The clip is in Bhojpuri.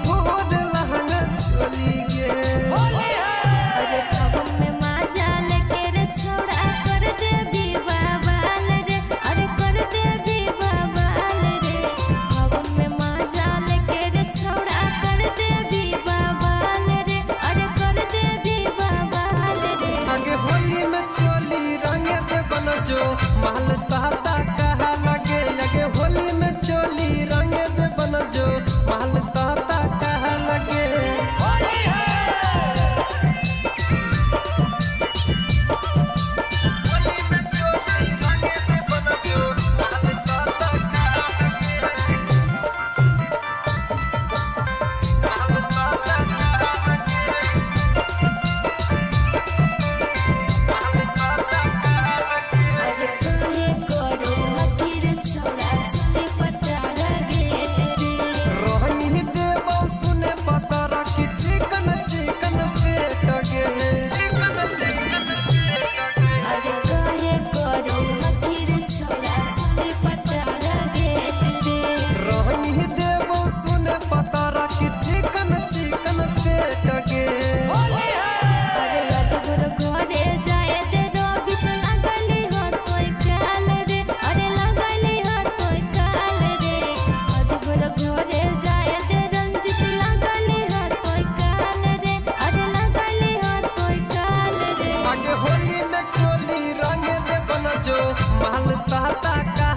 फोड़ लहंगा चोली गे। अरे फागुन में माजा लेके रे छोड़ा कर दे भी बवाल रे, अरे कर दे भी बवाल रे। फागुन में माजा लेके रे छोड़ा कर दे भी बवाल रे, अरे कर दे भी बवाल रे। आगे होली में चोली रंगे दे बन जो महल ताता कहा लगे। आगे होली में चोली रंगे दे बन जो महल ताता कहा लगे। चिकन चिकन पेट गे। अरे राजभर घरे जाए दे रबिस लगली हो तोय काल रे, अरे लगली हो तोय काल रे। राजभर घरे जाए दे रंजित लगली हो तोय काल रे, अरे लगली हो तोय काल रे। आगे होली में चोली रंगे दे बन जो महल ताता का